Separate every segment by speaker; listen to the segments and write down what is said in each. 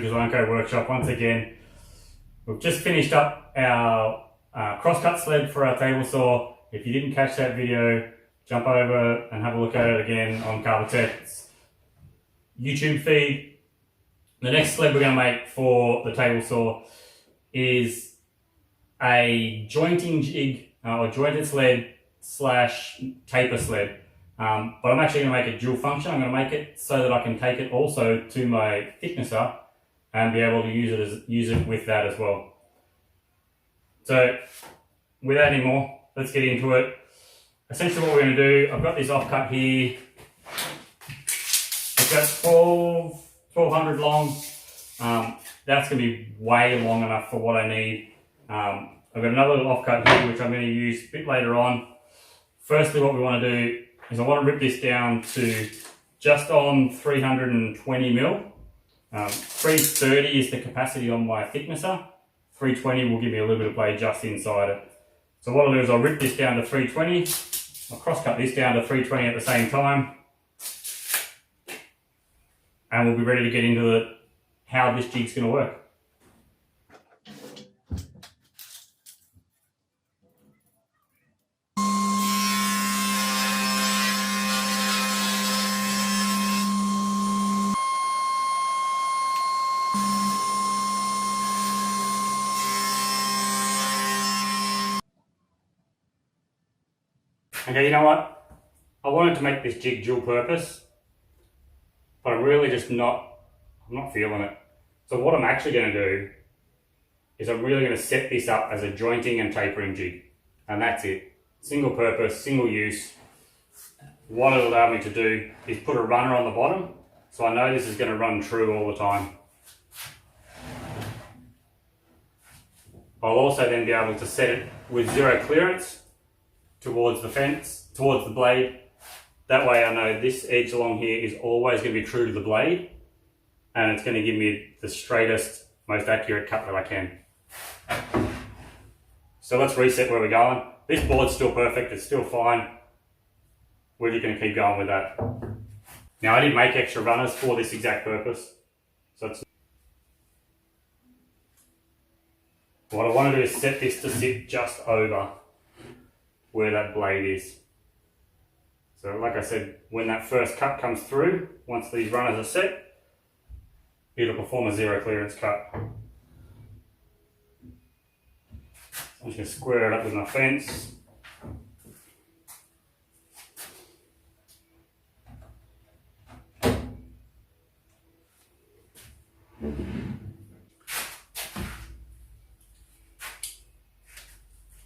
Speaker 1: Design Co workshop once again. We've just finished up our crosscut sled for our table saw. If you didn't catch that video, jump over and have a look at it again on Carbatec's YouTube feed. The next sled we're going to make for the table saw is a jointing jig or jointed sled slash taper sled. But I'm actually going to make it dual function. I'm going to make it so that I can take it also to my thicknesser and be able to use it with that as well. So without any more, let's get into it. Essentially what we're going to do, I've got this offcut here. It's got 1200 long. That's going to be way long enough for what I need. I've got another little offcut here which I'm going to use a bit later on. Firstly, what we want to do is I want to rip this down to just on 320 mil. 330 is the capacity on my thicknesser. 320 will give me a little bit of blade just inside it. So what I'll do is I'll rip this down to 320. I'll cross cut this down to 320 at the same time. And we'll be ready to get into how this jig's going to work. Okay, you know what? I wanted to make this jig dual purpose, but I'm really just not feeling it. So what I'm actually going to do is I'm really going to set this up as a jointing and tapering jig. And that's it. Single purpose, single use. What it'll allow me to do is put a runner on the bottom, so I know this is going to run true all the time. I'll also then be able to set it with zero clearance towards the fence, towards the blade. That way I know this edge along here is always going to be true to the blade, and it's going to give me the straightest, most accurate cut that I can. So let's reset where we're going. This board's still perfect, it's still fine. We're just going to keep going with that. Now I did make extra runners for this exact purpose. So what I want to do is set this to sit just over where that blade is. So like I said, when that first cut comes through, once these runners are set, it'll perform a zero clearance cut. I'm just going to square it up with my fence.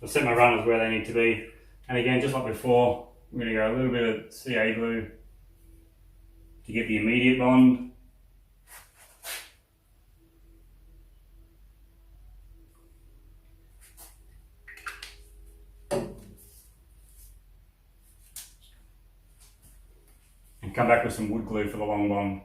Speaker 1: I'll set my runners where they need to be. And again, just like before, I'm going to go a little bit of CA glue to get the immediate bond. And come back with some wood glue for the long bond.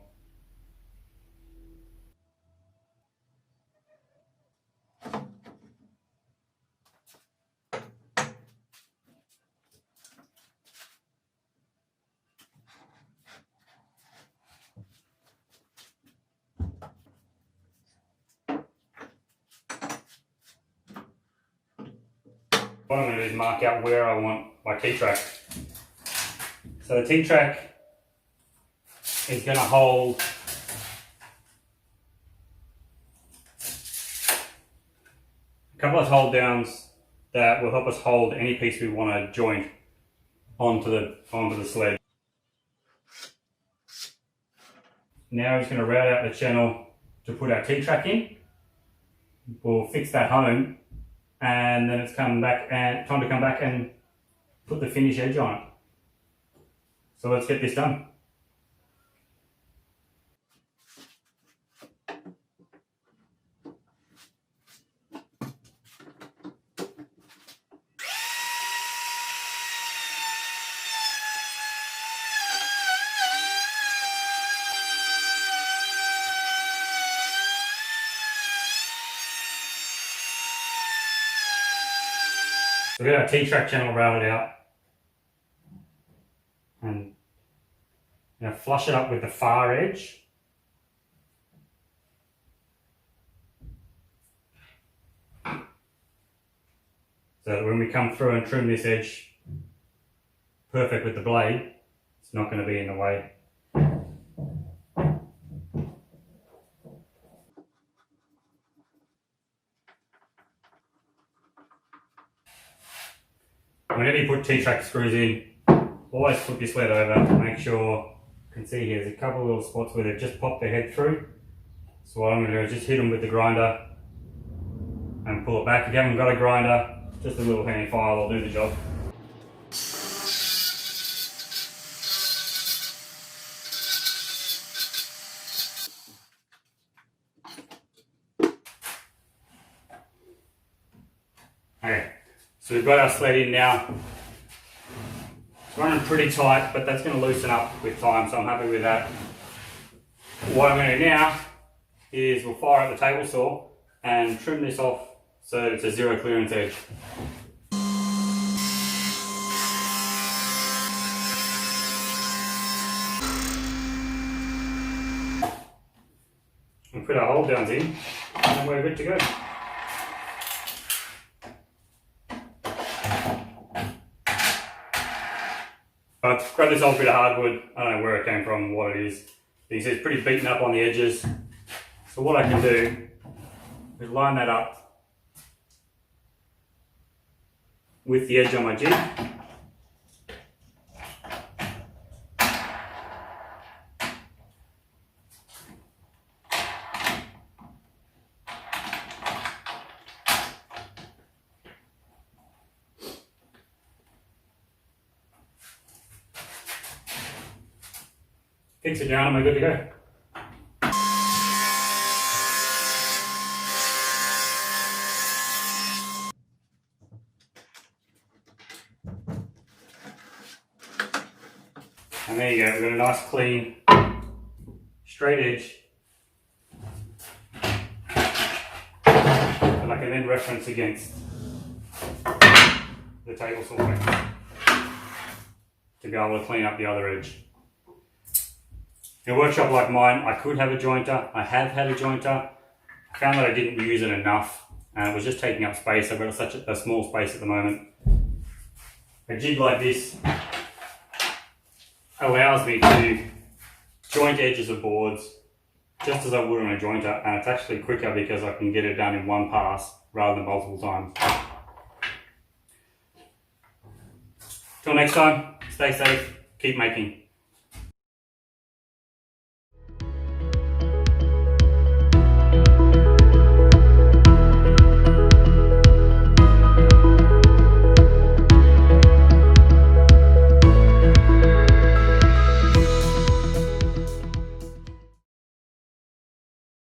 Speaker 1: What I'm going to do is mark out where I want my T-track. So the T-track is going to hold a couple of hold downs that will help us hold any piece we want to joint onto the sled. Now we're just going to route out the channel to put our T-track in. We'll fix that home, and then it's time to come back and put the finish edge on it. So let's get this done. So we've got our T-track channel routed out, and flush it up with the far edge so that when we come through and trim this edge perfect with the blade, it's not going to be in the way. Whenever you put T-track screws in, always flip your sled over, make sure, you can see here there's a couple of little spots where they've just popped their head through. So what I'm going to do is just hit them with the grinder and pull it back. If you haven't got a grinder, just a little hand file will do the job. Okay, so we've got our sled in now. It's running pretty tight, but that's going to loosen up with time, so I'm happy with that. What I'm going to do now is we'll fire up the table saw and trim this off so that it's a zero clearance edge. We'll put our hold downs in and we're good to go. I've grabbed this old bit of hardwood. I don't know where it came from, what it is. You can see it's pretty beaten up on the edges. So what I can do is line that up with the edge on my jig. Fix it down and we're good to go. And there you go, we've got a nice clean, straight edge that I can then reference against the table saw blade to be able to clean up the other edge. In a workshop like mine, I could have a jointer. I have had a jointer. I found that I didn't use it enough and it was just taking up space. I've got such a small space at the moment. A jig like this allows me to joint edges of boards just as I would on a jointer, and it's actually quicker because I can get it done in one pass rather than multiple times. Till next time, stay safe, keep making.